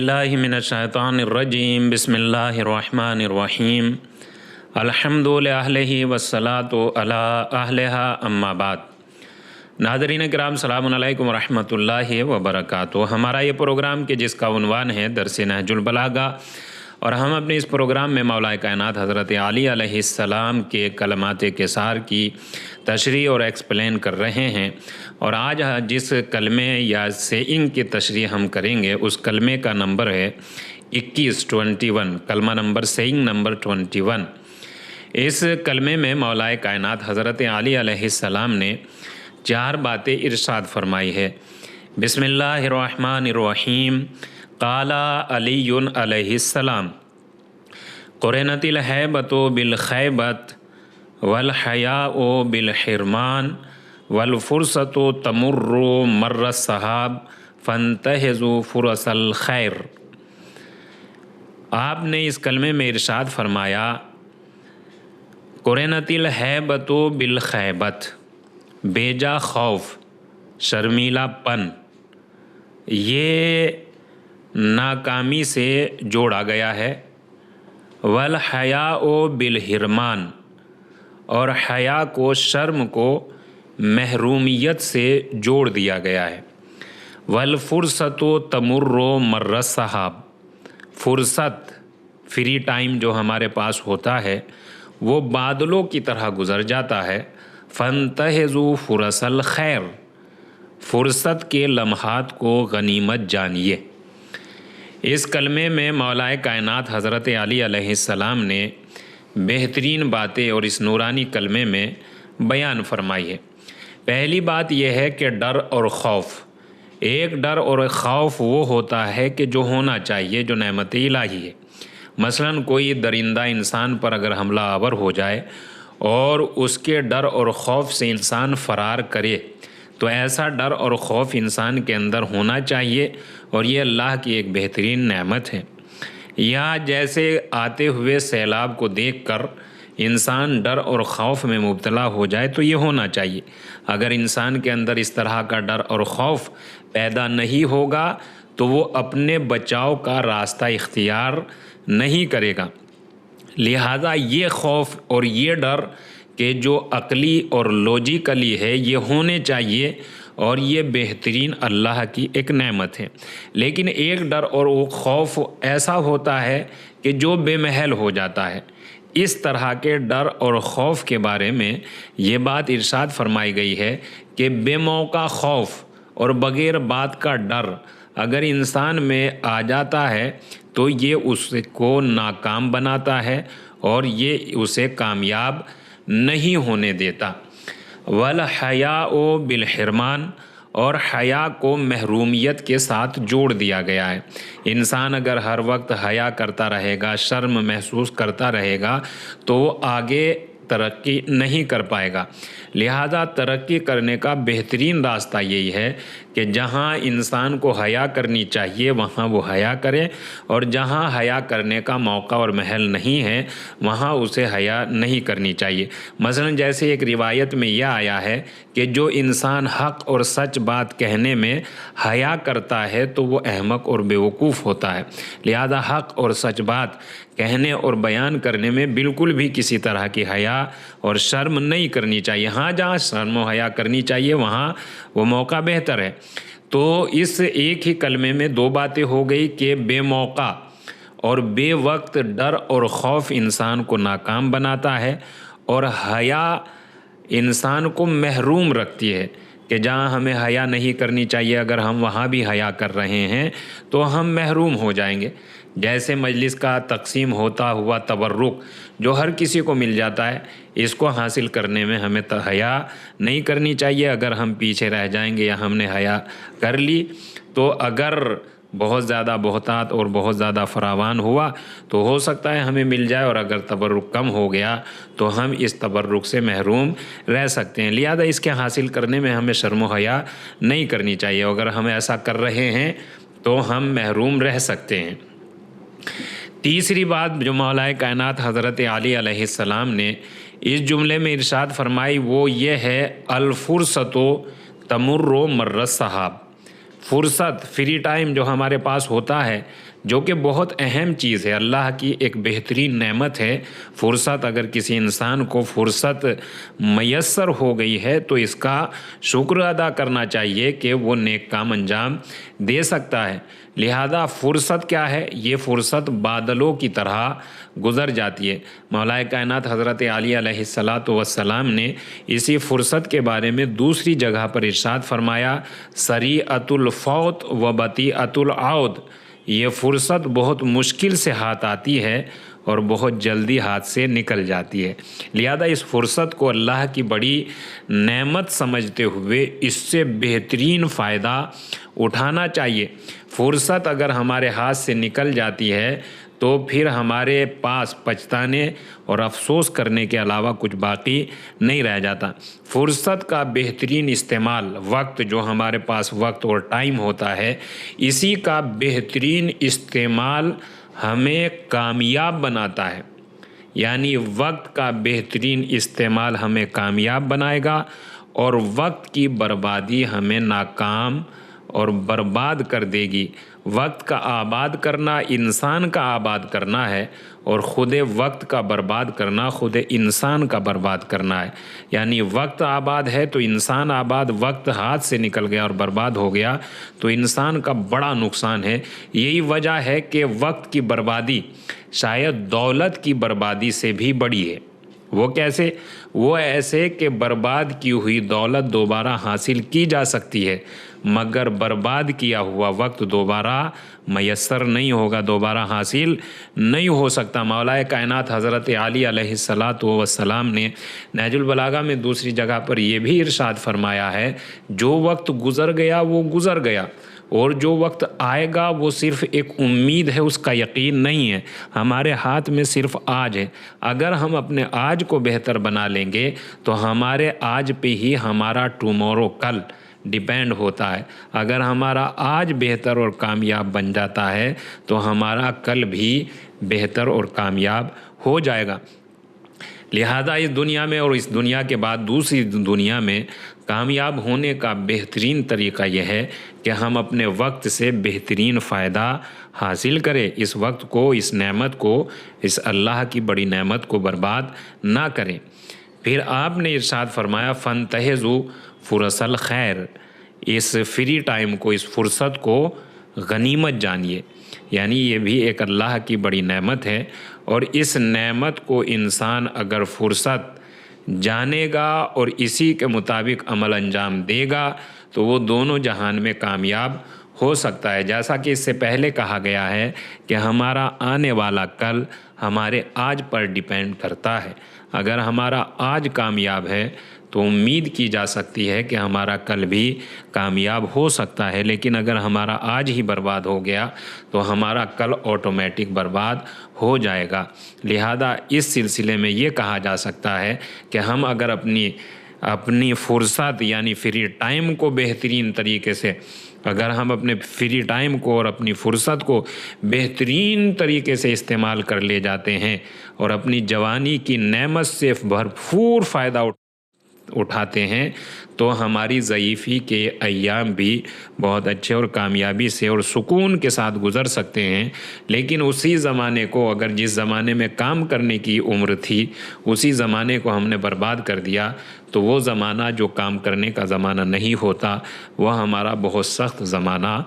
اللہ من الشیطان الرجیم بسم اللہ الرحمن الرحیم الحمد للہ والصلاۃ علی اہلہا اما بعد۔ ناظرین کرام السلام علیکم ورحمۃ اللہ وبرکاتہ۔ ہمارا یہ پروگرام کہ جس کا عنوان ہے درس نہج البلاغہ، اور ہم اپنے اس پروگرام میں مولا کائنات حضرت علی علیہ السلام کے کلمات قصار کی تشریح اور ایکسپلین کر رہے ہیں، اور آج جس کلمے یا سیئنگ کی تشریح ہم کریں گے اس کلمے کا نمبر ہے 21 کلمہ نمبر سیئنگ نمبر 21۔ اس کلمے میں مولا کائنات حضرت علی علیہ السلام نے 4 باتیں ارشاد فرمائی ہے۔ بسم اللہ الرحمن الرحیم۔ قال علی علیہ السلام قرنت الہیبۃ بالخیبۃ والحیاء بالحرمان والفرصۃ تمر مر السحاب فانتہزوا فرص الخیر۔ آپ نے اس کلمے میں ارشاد فرمایا قرنت الہیبۃ بالخیبۃ، بیجا خوف، شرمیلا پن، یہ ناکامی سے جوڑا گیا ہے۔ والحیاء بالحرمان، اور حیا کو، شرم کو محرومیت سے جوڑ دیا گیا ہے۔ والفرصۃ تمر مر السحاب، فرصت، فری ٹائم جو ہمارے پاس ہوتا ہے وہ بادلوں کی طرح گزر جاتا ہے۔ فانتہزوا فرص الخیر، فرصت کے لمحات کو غنیمت جانیے۔ اس کلمے میں مولا کائنات حضرت علی علیہ السلام نے بہترین باتیں اور اس نورانی کلمے میں بیان فرمائی ہے۔ پہلی بات یہ ہے کہ ڈر اور خوف، ایک ڈر اور خوف وہ ہوتا ہے کہ جو ہونا چاہیے، جو نعمت الہی ہے۔ مثلاً کوئی درندہ انسان پر اگر حملہ آور ہو جائے اور اس کے ڈر اور خوف سے انسان فرار کرے تو ایسا ڈر اور خوف انسان کے اندر ہونا چاہیے، اور یہ اللہ کی ایک بہترین نعمت ہے۔ یا جیسے آتے ہوئے سیلاب کو دیکھ کر انسان ڈر اور خوف میں مبتلا ہو جائے تو یہ ہونا چاہیے۔ اگر انسان کے اندر اس طرح کا ڈر اور خوف پیدا نہیں ہوگا تو وہ اپنے بچاؤ کا راستہ اختیار نہیں کرے گا۔ لہٰذا یہ خوف اور یہ ڈر کہ جو عقلی اور لوجیکلی ہے یہ ہونے چاہیے، اور یہ بہترین اللہ کی ایک نعمت ہے۔ لیکن ایک ڈر اور خوف ایسا ہوتا ہے کہ جو بے محل ہو جاتا ہے۔ اس طرح کے ڈر اور خوف کے بارے میں یہ بات ارشاد فرمائی گئی ہے کہ بے موقع خوف اور بغیر بات کا ڈر اگر انسان میں آ جاتا ہے تو یہ اس کو ناکام بناتا ہے اور یہ اسے کامیاب نہیں ہونے دیتا۔ والحیاء بالحرمان، اور حیا کو محرومیت کے ساتھ جوڑ دیا گیا ہے۔ انسان اگر ہر وقت حیا کرتا رہے گا، شرم محسوس کرتا رہے گا تو وہ آگے ترقی نہیں کر پائے گا۔ لہذا ترقی کرنے کا بہترین راستہ یہی ہے کہ جہاں انسان کو حیا کرنی چاہیے وہاں وہ حیا کرے، اور جہاں حیا کرنے کا موقع اور محل نہیں ہے وہاں اسے حیا نہیں کرنی چاہیے۔ مثلا جیسے ایک روایت میں یہ آیا ہے کہ جو انسان حق اور سچ بات کہنے میں حیا کرتا ہے تو وہ احمق اور بیوقوف ہوتا ہے۔ لہذا حق اور سچ بات کہنے اور بیان کرنے میں بالکل بھی کسی طرح کی حیا اور شرم نہیں کرنی چاہیے۔ ہاں جہاں شرم و حیا کرنی چاہیے وہاں وہ موقع بہتر ہے۔ تو اس ایک ہی کلمے میں 2 باتیں ہو گئی کہ بے موقع اور بے وقت ڈر اور خوف انسان کو ناکام بناتا ہے، اور حیا انسان کو محروم رکھتی ہے کہ جہاں ہمیں حیا نہیں کرنی چاہیے اگر ہم وہاں بھی حیا کر رہے ہیں تو ہم محروم ہو جائیں گے۔ جیسے مجلس کا تقسیم ہوتا ہوا تبرک جو ہر کسی کو مل جاتا ہے، اس کو حاصل کرنے میں ہمیں حیا نہیں کرنی چاہیے۔ اگر ہم پیچھے رہ جائیں گے یا ہم نے حیا کر لی تو اگر بہت زیادہ بہتات اور بہت زیادہ فراوان ہوا تو ہو سکتا ہے ہمیں مل جائے، اور اگر تبرک کم ہو گیا تو ہم اس تبرک سے محروم رہ سکتے ہیں۔ لہذا اس کے حاصل کرنے میں ہمیں شرم و حیا نہیں کرنی چاہیے۔ اگر ہم ایسا کر رہے ہیں تو ہم محروم رہ سکتے ہیں۔ تیسری بات جو مولا کائنات حضرت علی علیہ السلام نے اس جملے میں ارشاد فرمائی وہ یہ ہے الفرصۃ تمر مر السحاب۔ فرصت، فری ٹائم جو ہمارے پاس ہوتا ہے جو کہ بہت اہم چیز ہے، اللہ کی ایک بہترین نعمت ہے فرصت۔ اگر کسی انسان کو فرصت میسر ہو گئی ہے تو اس کا شکر ادا کرنا چاہیے کہ وہ نیک کام انجام دے سکتا ہے۔ لہذا فرصت کیا ہے؟ یہ فرصت بادلوں کی طرح گزر جاتی ہے۔ مولا کائنات حضرت علی علیہ السلام نے اسی فرصت کے بارے میں دوسری جگہ پر ارشاد فرمایا، سریعۃ الفوت و بطیعۃ العود، یہ فرصت بہت مشکل سے ہاتھ آتی ہے اور بہت جلدی ہاتھ سے نکل جاتی ہے۔ لہذا اس فرصت کو اللہ کی بڑی نعمت سمجھتے ہوئے اس سے بہترین فائدہ اٹھانا چاہیے۔ فرصت اگر ہمارے ہاتھ سے نکل جاتی ہے تو پھر ہمارے پاس پچھتانے اور افسوس کرنے کے علاوہ کچھ باقی نہیں رہ جاتا۔ فرصت کا بہترین استعمال، وقت جو ہمارے پاس وقت اور ٹائم ہوتا ہے، اسی کا بہترین استعمال ہمیں کامیاب بناتا ہے۔ یعنی وقت کا بہترین استعمال ہمیں کامیاب بنائے گا اور وقت کی بربادی ہمیں ناکام اور برباد کر دے گی۔ وقت کا آباد کرنا انسان کا آباد کرنا ہے اور خود وقت کا برباد کرنا خود انسان کا برباد کرنا ہے۔ یعنی وقت آباد ہے تو انسان آباد، وقت ہاتھ سے نکل گیا اور برباد ہو گیا تو انسان کا بڑا نقصان ہے۔ یہی وجہ ہے کہ وقت کی بربادی شاید دولت کی بربادی سے بھی بڑی ہے۔ وہ کیسے؟ وہ ایسے کہ برباد کی ہوئی دولت دوبارہ حاصل کی جا سکتی ہے مگر برباد کیا ہوا وقت دوبارہ میسر نہیں ہوگا، دوبارہ حاصل نہیں ہو سکتا۔ مولا کائنات حضرت علی علیہ السلام نے نہج البلاغہ میں دوسری جگہ پر یہ بھی ارشاد فرمایا ہے، جو وقت گزر گیا وہ گزر گیا اور جو وقت آئے گا وہ صرف ایک امید ہے، اس کا یقین نہیں ہے۔ ہمارے ہاتھ میں صرف آج ہے۔ اگر ہم اپنے آج کو بہتر بنا لیں گے تو ہمارے آج پہ ہی ہمارا ٹمورو، کل ڈیپینڈ ہوتا ہے۔ اگر ہمارا آج بہتر اور کامیاب بن جاتا ہے تو ہمارا کل بھی بہتر اور کامیاب ہو جائے گا۔ لہذا اس دنیا میں اور اس دنیا کے بعد دوسری دنیا میں کامیاب ہونے کا بہترین طریقہ یہ ہے کہ ہم اپنے وقت سے بہترین فائدہ حاصل کریں۔ اس وقت کو، اس نعمت کو، اس اللہ کی بڑی نعمت کو برباد نہ کریں۔ پھر آپ نے ارشاد فرمایا، فانتہزوا فرص الخیر، اس فری ٹائم کو، اس فرصت کو غنیمت جانیے۔ یعنی یہ بھی ایک اللہ کی بڑی نعمت ہے اور اس نعمت کو انسان اگر فرصت جانے گا اور اسی کے مطابق عمل انجام دے گا تو وہ دونوں جہان میں کامیاب ہو سکتا ہے۔ جیسا کہ اس سے پہلے کہا گیا ہے کہ ہمارا آنے والا کل ہمارے آج پر ڈیپینڈ کرتا ہے۔ اگر ہمارا آج کامیاب ہے تو امید کی جا سکتی ہے کہ ہمارا کل بھی کامیاب ہو سکتا ہے، لیکن اگر ہمارا آج ہی برباد ہو گیا تو ہمارا کل آٹومیٹک برباد ہو جائے گا۔ لہذا اس سلسلے میں یہ کہا جا سکتا ہے کہ ہم اگر اپنی فرصت یعنی فری ٹائم کو بہترین طریقے سے، اگر ہم اپنے فری ٹائم کو اور اپنی فرصت کو بہترین طریقے سے استعمال کر لے جاتے ہیں اور اپنی جوانی کی نعمت سے بھرپور فائدہ اٹھاتے ہیں تو ہماری ضعیفی کے ایام بھی بہت اچھے اور کامیابی سے اور سکون کے ساتھ گزر سکتے ہیں۔ لیکن اسی زمانے کو، اگر جس زمانے میں کام کرنے کی عمر تھی اسی زمانے کو ہم نے برباد کر دیا تو وہ زمانہ جو کام کرنے کا زمانہ نہیں ہوتا وہ ہمارا بہت سخت زمانہ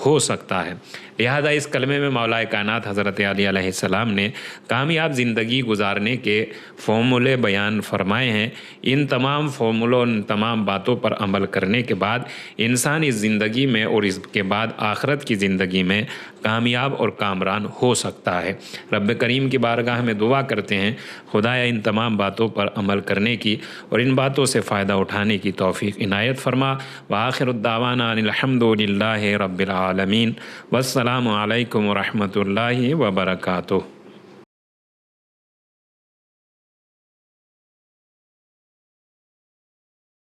ہو سکتا ہے۔ لہذا اس کلمے میں مولا کائنات حضرت علی علیہ السلام نے کامیاب زندگی گزارنے کے فارمولے بیان فرمائے ہیں۔ ان تمام فارمولوں، ان تمام باتوں پر عمل کرنے کے بعد انسان اس زندگی میں اور اس کے بعد آخرت کی زندگی میں کامیاب اور کامران ہو سکتا ہے۔ رب کریم کی بارگاہ میں دعا کرتے ہیں، خدایا ان تمام باتوں پر عمل کرنے کی اور ان باتوں سے فائدہ اٹھانے کی توفیق عنایت فرما۔ وآخر الدعوانا ان الحمد للہ رب العالمین، والسلام علیکم ورحمۃ اللہ وبرکاتہ۔